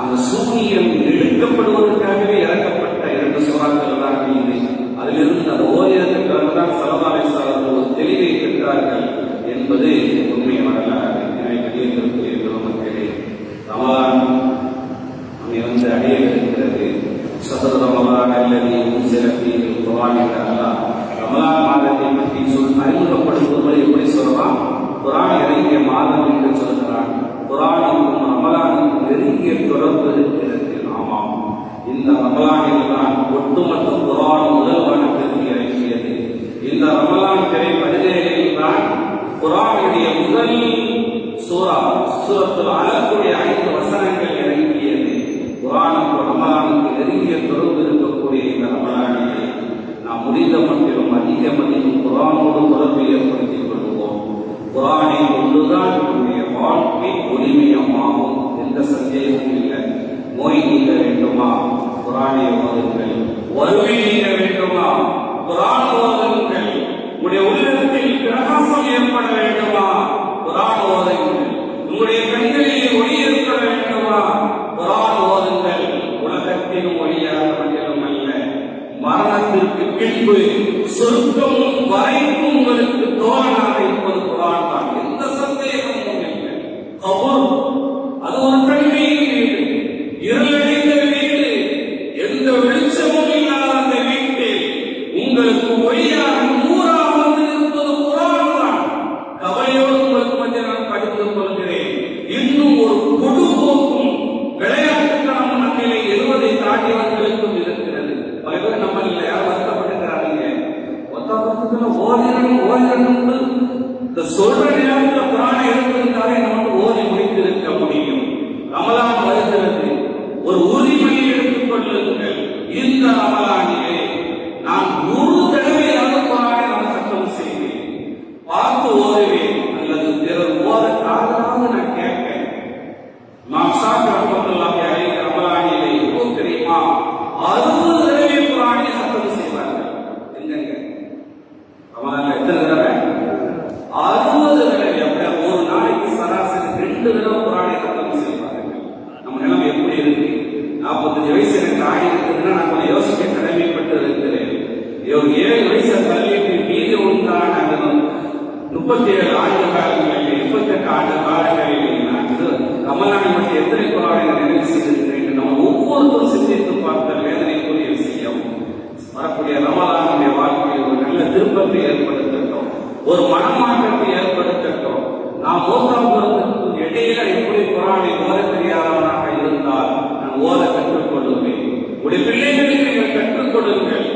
அந்த சூனியம் இழுக்கப்படுவதற்காகவே இறக்கப்பட்ட 2 சூறாக்கள் தான் இது. அதிலிருந்து அந்த ஓரிடத்திற்காக தான் ஸல்லல்லாஹு அலைஹி வஸல்லம் ஒரு தெளிவை பெற்றார்கள் என்பது உண்மை வரலாறு. எனவே கடிதத்திற்கு மக்களே, ரமலான் நம்மை வந்து அடைய இருக்கிறது. ஷஹ்ரு ரமலான் அல்லதீ உன்ஸில ஃபீஹில் குர்ஆன் என்ற அல்லாஹ் ரமலான் மாதத்தை பற்றி அறிமுகப்படுத்துவது எப்படி சொல்லலாம்? குர்ஆன் இறங்கிய மாதம் என்று சொல்கிறான். குர்ஆனுக்கும் ரமலானுக்கும் நெருங்கிய தொடர்பு இருக்கிறது. ஆமாம், இந்த ரமலானில் தான் ஒட்டுமொத்த குர்ஆன் முதல் வானத்திற்கு இறங்கியது. இந்த ரமலான் திரை 17 தான் குர்ஆனுடைய முதல் சூரத்துல் அலக்குடைய 5 வசனங்கள் இறங்கியது. குர்ஆனுக்கு ரமலான் ரமலானுக்கு நெருங்கிய தொடர்பு இருக்கக்கூடிய இந்த ரமலானிலே நாம் முடிந்த மட்டிலும் அதிகம் குர்ஆனோடு தொடர்பை ஏற்படுத்திக் கொள்வோம். குர்ஆனை கொண்டுதான் நம்முடைய வாழ்க்கை ஒளிமயமாகும், எந்த சந்தேகமும் இல்லை. நோய் நீங்க வேண்டுமா, குர்ஆனை ஓதுங்கள். வறுமை நீங்க வேண்டுமா, குர்ஆன் ஓதுங்கள். உங்களுடைய உள்ளத்தில் பிரகாசம் ஏற்பட வேண்டுமா, குர்ஆன் ஓதுங்கள். உங்களுடைய கண்களிலே ஒளி ஏற்பட வேண்டுமா, குர்ஆன் ஓதுங்கள். உலகத்தின் ஒளியாக மட்டுமல்ல, மரணத்திற்கு பின்பு சொர்க்கமும் வரைக்கும் உங்களுக்கு தோழனாக இருப்பது குர்ஆன் தான், எந்த சந்தேகமும் இல்லை. கபூர் அது ஒரு தனிமையின் வீடு, இருளடைந்த வீடு, எந்த வெளிச்சமும் இல்லாத அந்த வீட்டில் உங்களுக்கு ஒளியாக நூறாக வந்து இருப்பது குர்ஆன் தான். கவலையோடு உங்களுக்கு மத்திய நான் படித்துக் கொள்கிறேன். இன்னும் ஒரு பொதுபோக்கும் விளையாட்டுத்தனம் நம்மிலே 70 தாண்டியவர்களுக்கும் இருக்கிறது. பல பேர் நம்ம இல்லை, யாரும் வருத்தப்பட்டுக்கிறாங்க. ஓதிரணும் இந்த சொல்ற நேரத்தில் குர்ஆனை எடுத்திருந்தாலே நமக்கு ஓதி முடித்திருக்க முடியும். ரமலான் வருகிறது, ஒரு உறுதிமொழி எடுத்துக் கொள்ளுங்கள். இந்த ரமலானிலே நான் ஒரு தடவையாக குர்ஆனை நான் சட்டம் செய்வேன், பார்த்து ஓதுவேன், அல்லது பிறர் ஓத காதலாக நான் கேட்பேன். இமாம் ஷாஃபி ரஹ்மத்துல்லாஹி அலைஹி ரமலானிலே எவ்வளவு தெரியுமா, 60 தடவை குர்ஆனை சட்டம் செய்வார்கள். எங்க ரமலான்ல எத்தனை தடவை? 60 தடவை. அப்படியே ஒரு நாளைக்கு சராசரி 2 தடவை குர்ஆனை சட்டம் செய்வார்கள். நம்ம நிலைமை எப்படி இருக்கு? 45 வயசு எனக்கு ஆகி இருக்குதுன்னா நான் கொஞ்சம் யோசிக்க கடமைப்பட்டு இருக்கிறேன். ஒரு 7 வயசை தள்ளிட்டு மீதி உண்டான 37 ஆண்டு காலங்களிலே 38 ஆண்டு காலங்களிலே நான் ரமலானை மட்டும் எத்தனை குர்ஆனை நிறைவு செய்திருக்கிறேன் நம்ம ஒவ்வொருத்தரும் சிந்தித்து பார்த்த வேதனைக்குரிய விஷயம். வரக்கூடிய ரமலானுடைய வாழ்க்கையில் ஒரு நல்ல திருப்பத்தை ஏற்படுத்தட்டும், ஒரு மனமாற்றத்தை ஏற்படுத்தட்டும். நாம் ஓதாபுரத்திற்கு இடையில எப்படி குர்ஆனை ஓத தெரியாதவனாக இருந்தால் நான் ஓத கற்றுக் கொள்ளுவேன். உடைய பிள்ளைகளுக்கு நீங்கள் கற்றுக் கொடுங்கள்.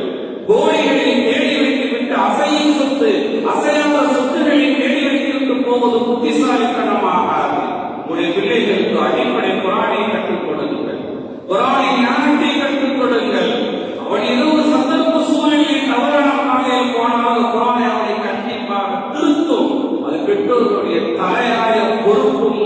கோழிகளில் தேடி வைத்துவிட்டு அசையும் சொத்து, அசையாத சொத்துகளில் தேடி வைத்துவிட்டு போவது புத்திசாலித்தனமாகாது. உடைய பிள்ளைகளுக்கு அடிப்படை குர்ஆனை கற்றுக் கொடுங்கள், குர்ஆனை ஞானத்தை கற்றுக் கொடுங்கள். அவன் ஏதோ ஒரு சந்தர்ப்ப சூழ்நிலையில் தவறான பாதையில் போனாலும் குர்ஆனை அவனை கண்டிப்பாக திருத்தும். அது பெற்றோர்களுடைய தலையாய பொறுப்பும்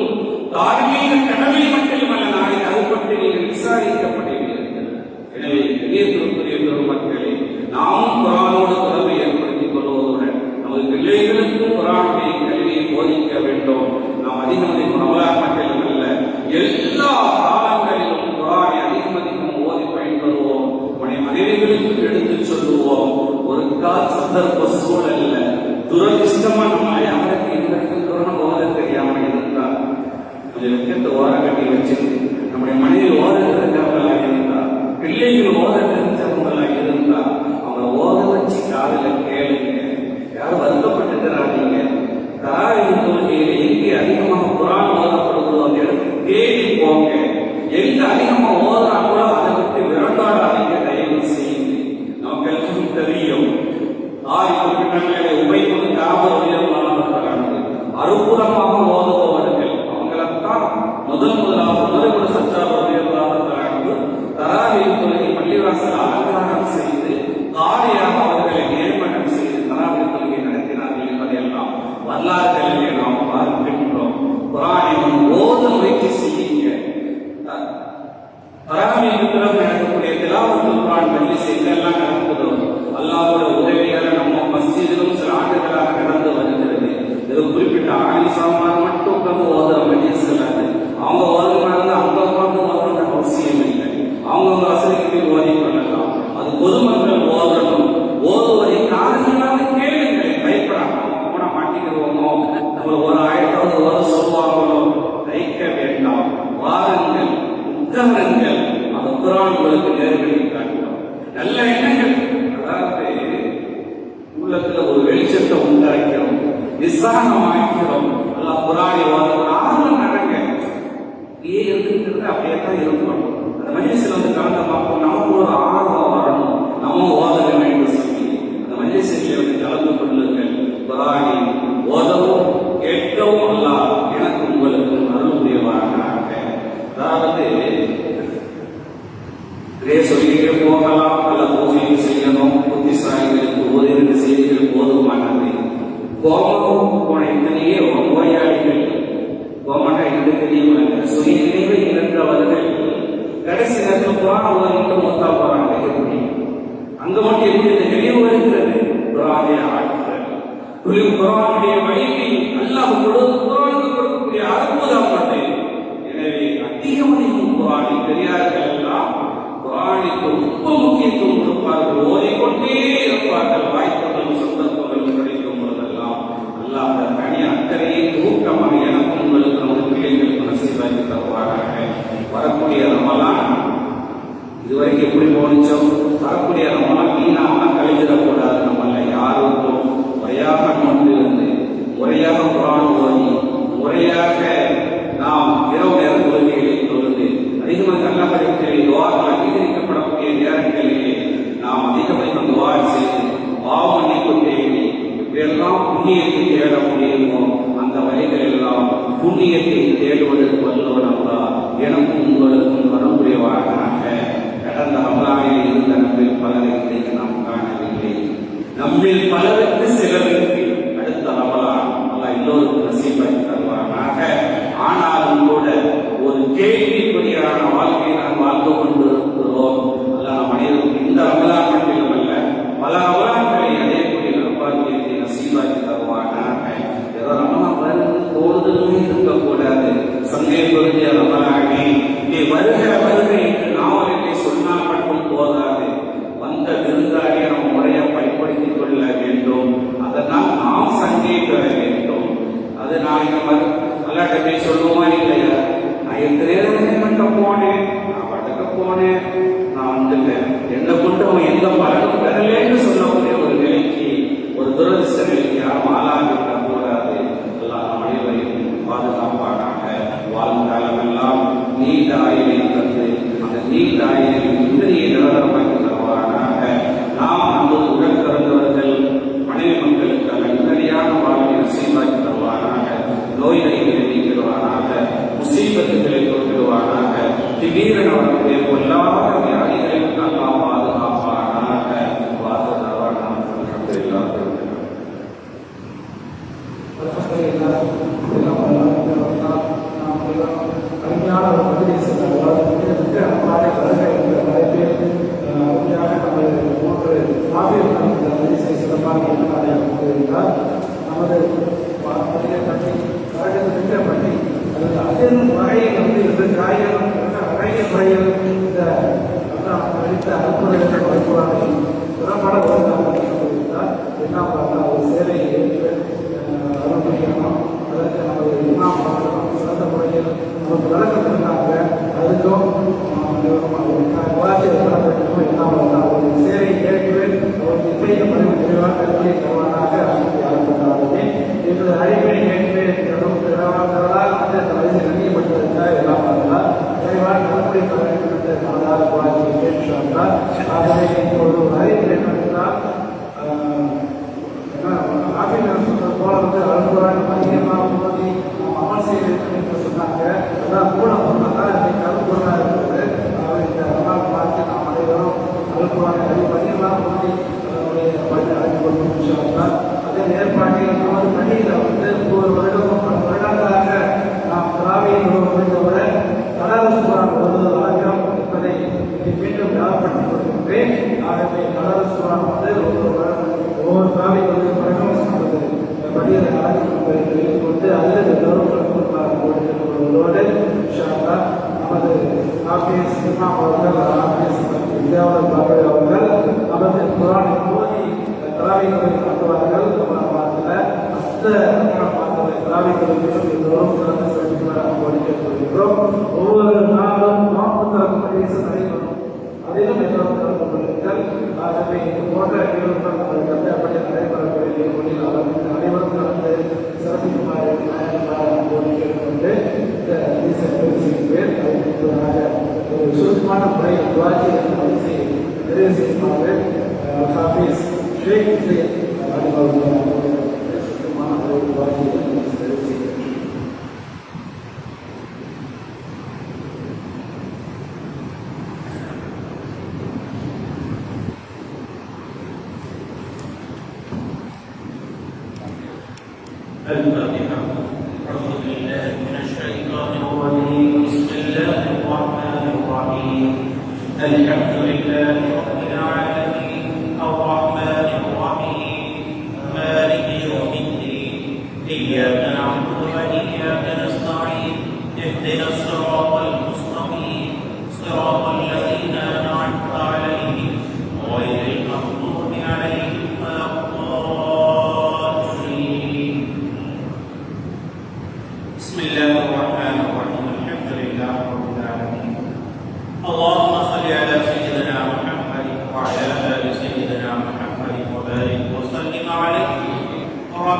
தார்மீக கடமை மட்டுமல்ல, நாளை அது பற்றி நீங்கள் விசாரிக்கப்படுவீர்கள். எனவே இணையத்திற்குரிய பெருமக்களே, நாமும் குர்ஆனோடு தொடர்பை ஏற்படுத்திக் கொள்வதுடன் நமது பிள்ளைகளுக்கும் குர்ஆனுடைய கல்வியை போதிக்க வேண்டும். நாம் அதிகம் ரமலான் மட்டுமல்ல, எல்லா காலங்களிலும் குர்ஆனை அதிகம் ஓதி பயன்பெறுவோம். உடைய மனைவிகளுக்கும் எடுத்துச் சொல்லுவோம். ஒரு கால் சந்தர்ப்ப சூழல்ல துரதிஷ்டமா நம்ம யாருக்கு இதுவரைக்கும் குர்ஆன் ஓத தெரியாம இருந்தால் கொஞ்சம் வெக்கத்தை ஓர கட்டி வச்சிருக்கு. நம்முடைய மனைவி ஓத தெரிஞ்சவங்களா இருந்தா, பிள்ளைகள் ஓத தெரிஞ்சவங்களா இருந்தா, அவங்களை ஓத வச்சு காலையில கேளுங்க. யாரும் வருத்தப்பட்டுக்கிறாங்க. தராவீஹ் தொழுகையில எங்கே அதிகமாக குர்ஆன் ஓதப்படுகிறதோ அந்த இடத்துக்கு தேடி போங்க. எங்க அதிகமா ஓதுனா கூட அதை விட்டு விரண்டாடாதீங்க, தயவு செய்யுங்க. நமக்கு எல்லாம் தெரியும். குறிப்பிட்டாங்களே உபயோக காவல் உயர்வானவர்களானது அறுபுறமாக ஓதுபவர்கள் அவங்களைத்தான் முதலாவது சச்சார் உயர்வானவர்களானது தராவீஹ் தொழுகை பள்ளிவாசல் அலங்காரம் செய்து காலியாக அவர்களை நியமனம் செய்து தராவீஹ் தொழுகை நடத்தினார்கள் என்பதையெல்லாம் வரலாறுகளிலே நாம் பார்க்கின்றோம். குர்ஆனை ஓத முயற்சி செய்யுங்க. தராவீஹ் நடக்கக்கூடிய திலாவத்துல் குர்ஆன் மஜ்லிஸ் எல்லாம் நடக்குதோ அல்லாஹ்வுடைய உதவியால நம்ம மஸ்ஜிதிலும் சில ஆண்டுகளாக நடந்து வருகிறது. இது குறிப்பிட்ட ஆலிசாமார் மட்டும் உட்கார்ந்து ஓதுற மஜ்லிஸ் இல்லாது. அவங்க ஓதுனாலும் அவங்க உட்கார்ந்து ஓதுற அவசியம் இல்லை. அவங்க வசதிக்கு ஓதி கொள்ளலாம். அது பொதுமக்கள் ஓதணும். ஓதுவதை காரணமாக கேளுங்கள், பயப்படாமல் போன மாட்டிக்கிறோமோ நம்ம ஒரு ஆயிரத்தாவது ஓத சொல்லுவாங்களோ தைக்க வேண்டாம். வாருங்கள், உட்காருங்கள். அது குர்ஆன் உங்களுக்கு நேர்களில் காட்டும். நல்ல எண்ணங்கள், அதாவது உள்ளத்துல ஒரு வெளிச்சத்தை உண்டாக்கிறோம், விசாரணமாக்கிறோம். அல்லாஹ் குர்ஆனை ஓதுற ஆர்வம் நடங்க. இருக்கிறது அப்படியே தான் இருக்கும். அந்த மஜ்லிஸ்ல வந்து கலந்து பார்ப்போம். நமக்கு ஒரு ஆர்வம் வரணும், நம்ம ஓத வேண்டும் சொல்லி அந்த மஜ்லிஸ்ல வந்து கலந்து கொள்ளுங்கள். குர்ஆனை ஓதவும் கேட்கவும் அல்லாஹ் எனக்கு உங்களுக்கு அருள் புரிவானாக. அதாவது குர்ஆனுடைய வழியை அல்லாஹ் குர்ஆனுக்கு கொடுக்கக்கூடிய அற்புதம் அது. எனவே அதிகமாக குர்ஆனை பெரியார்கள் எல்லாம் குர்ஆனுக்கு ரொம்ப முக்கியத்துவம் கொடுப்பார்கள், ஓதிக்கொண்டே இருப்பார்கள். வாய்ப்புகள் சந்தர்ப்பங்கள் கிடைக்கும் பொழுதெல்லாம் அல்லாஹ் தனி அக்கறையை ஊக்கமாக எனக்கும் உங்களுக்கு நமது பிள்ளைகளுக்கு நசீபாக்கி தருவாராக. வரக்கூடிய ரமலான் இதுவரைக்கும் எப்படி போனிச்சோம், வரக்கூடிய ரமலான் வீணாக கழிஞ்சிடக்கூடாது. நம்மள யாருக்கும் முறையாக நோன்பு இருந்து முறையாக குர்ஆன் ஓதி முறையாக நாம் இரவு நேர தொழுகைகளை தொழுது அதிகமாக நல்லபடிகளை துஆக்கள் அங்கீகரிக்கப்படக்கூடிய நேரங்களிலே நாம் அதிகமாக துஆ செய்து பாவ மன்னிப்பு தேடி இப்படியெல்லாம் புண்ணியத்தை தேட முடியுமோ அந்த வழிகள் எல்லாம் புண்ணியத்தை தேடுவதற்கு வல்லவன் அல்லாஹ் எனக்கும் உங்களுக்கும் வரம் புரிவானாக. கடந்த ரமலானில் இருந்த நம்மில் பலரை இன்றைக்கு நாம் காணவில்லை. நம்மில் பலருக்கு சிலருக்கு அடுத்த ரமலான் அல்லாஹ் எல்லோருக்கும் நசீபாக்கி தருவானாக. ஆனாலும் கூட ஒரு கேள்விக்குறியான வாழ்க்கையை நாம் வாழ்ந்து கொண்டிருக்கிறோம். அல்லாஹ் நம் அனைவருக்கும் இந்த ரமலான் மட்டும் அல்ல பல ரமலான்களை அடையக்கூடிய நற்பாக்கியத்தை நசீபாக்கி தருவானாக. ஏதோ ரமலான் வருது போடுதலுமே இருக்கக்கூடாது. சந்தேகப்படுத்திய ரமலானே நீ வருகிற வருகை என்று நாவலை சொன்னால் மட்டும் போதாது. வந்த விருந்தாளியை நாம் முறையாக பயன்படுத்திக் கொள்ள வேண்டும். அதனால் நாம் சங்கை பெற வேண்டும். அது நாளைக்கு அல்லாட்ட போய் சொல்லுவோமா இல்லையா, நான் எத்தனை போனேன், நான் படுக்க போனேன், நான் வந்துட்டேன், என்னை கொண்டு அவன் எந்த பலனும் பெறலேன்னு சொல்லக்கூடிய ஒரு நிலைக்கு ஒரு துரதிஷ்ட நிலைக்கு யாரும் ஆளாகிவிட கூடாது. எல்லாம் நம் அனைவரையும் பாதுகாப்பானாக. வாழ்ந்தாலெல்லாம் நீண்ட ஆயுளை தந்து அந்த நீண்ட ஆயுளை இந்திரியை நிரந்தரமாக்கி தருவானாக. நாம் நமது உடன் பிறந்தவர்கள் மனைவி மக்களுக்கு நிம்மதியான வாழ்வை நசீபாக்கி தருவானாக. நோய் நொடிகளை நீக்கிடுவானாக. முசீபத்துகளை கொடுத்துடுவானாக. திடீரென வரக்கூடிய பொல்லாத வியாதிகளை நாம் பாதுகாப்பானாக. வாசதாவான அருமையான ஒரு பகுதியை சென்றால் நம்மளாலே நிறைய பேர் உறுதியாக நமது மூன்று ஆபியத்தை சிறப்பாக இருந்தால் நமது பள்ளி வரகத்திற்கு பள்ளி அதன் வகையில் இந்த காய்கள் நிறைய முறையில் இந்த அளித்த அற்புதங்கள் வைப்புறாங்க சிறப்பான இருந்தால் என்ன பார்த்தா ஒரு சேவையை ஏற்று அனுமதிக்கணும். அதற்கு நமது இமாம் சிறந்த முறையில் நமக்கு விளக்கத்திற்காக அதுக்கும் ஒரு சேவை ஏற்று அவருக்கு இத்தகைய பதிவு தெளிவாக கல்வியை தருவானாக ஆரம்பித்தாலுமே எங்களது அடிப்படை ஏற்று அந்த வயதில் நன்றியப்பட்டிருந்தால் எல்லாம் பார்த்தால் தெளிவாக நலமுறை தர வேண்டும் என்று மனதால் குழந்தையை கேட்டுள்ளார். ஆகவே இப்பொழுது ஒரு அறிவியல் என்னவென்றால் சொன்னது போல அழுகுறாங்க அதிகமாக போதி அமல் செய்ய வேண்டும் என்று சொன்னாங்க. அதான் கூட சொன்னாதான் இன்னைக்கு அழுகுறா இருக்கிறது. இந்த அமல் பார்த்து நாம் அனைவரும் அழுகுறாங்க அதிகமாக போதி அறிமுகம் அதே ஏற்பாட்டில் நமது பள்ளியில் ஒவ்வொரு வருடமும் வருடங்களாக நாம் திராவிட முடிந்தவுடன் கலரசுரான் ஒரு ஆயிரம் என்பதை மீண்டும் ஞாபகப்படுத்திக் கொள்கின்றேன். ஆகவே கலரசுரான் ஒவ்வொரு திராவிட படியில் கொண்டு அதில் கௌரவங்களோடு நமது ஆபிஎஸ் இமாம் அவர்கள் ஆபிஎஸ் வித்யாவதர் பாபு அவர்கள் நமது குரானை மோதி திராவிகளை நடத்துவார்கள். மாதத்தில் அந்த மாதத்தை திராவிகளுக்கும் எல்லோரும் சிறந்த சிறப்பு கோரிக்கை கொள்கிறோம். ஒவ்வொரு நாளும் நோக்கு திறப்பு நடைபெறும். அதிலும் எல்லோரும் கலந்து கொள்ளுங்கள். ஆகவே இது போன்ற நிகழ்வுகள் நம்மளுக்கு அப்படி நடைபெறக்கூடிய மொழியில் அனைவரும் கலந்து சிறப்பிக்குமாறு கோரிக்கை கொண்டு இந்த பேர் ஒரு சுருக்கமான முறையில் துவாச்சி வரிசை நிறைவு செய்யுமாறு ஹாஃபிஸ் ஷேக் சுருக்கமான முறையில் துவாச்சி நிறைவு செய்கிறேன். الفاتحة. أعوذ بالله من الشيطان الرجيم. بسم الله الرحمن الرحيم. الحمد لله رب العالمين الرحمن الرحيم مالك يوم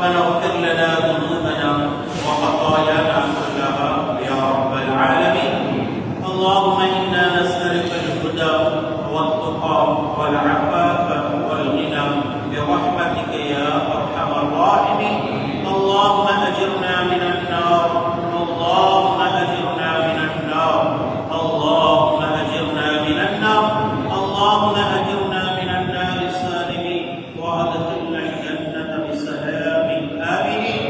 ربنا اغفر لنا ذنوبنا وخطايانا كلها يا رب العالمين. اللهم إنا نسألك الهدى والتقى والعفاف والغنى برحمتك يا أرحم الراحمين. اللهم أجرنا من النار، اللهم أجرنا من النار، اللهم أجرنا من النار، اللهم أجرنا من النار سالمين وأدخلنا الجنة بسلام آمنين.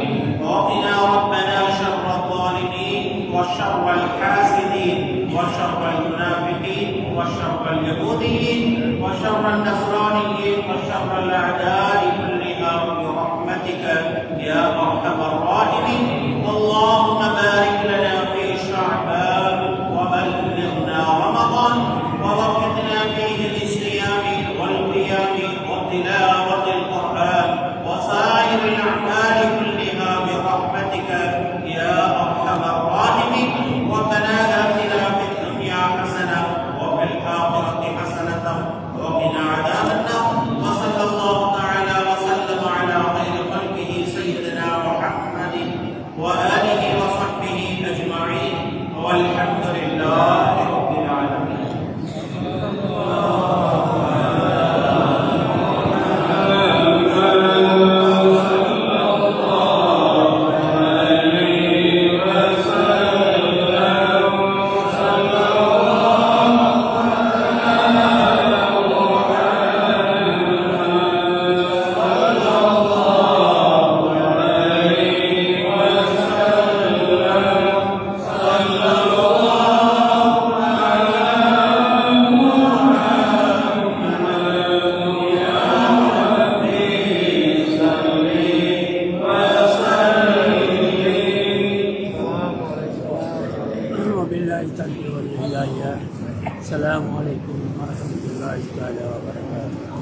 وقنا ربنا شر الظالمين وشر الحاسدين وشر المنافقين وشر اليهوديين وشر النصرانيين وشر الأعداء كلهم برحمتك يا أرحم الراحمين. اللهم بارك لنا في شعبان وبلغنا رمضان ووفقنا فيه للصيام والقيام وتلاوة القرآن وسائر الأعمال كلها برحمتك يا أرحم الراحمين. ربنا آتنا في الدنيا حسنة وفي الآخرة حسنة وقنا عذاب النار. وصلى الله تعالى وسلم على خير خلقه سيدنا محمد وآله وصحبه أجمعين والحمد لله رب العالمين. وبالله التوفيق والهداية. السلام عليكم ورحمة الله تعالى وبركاته.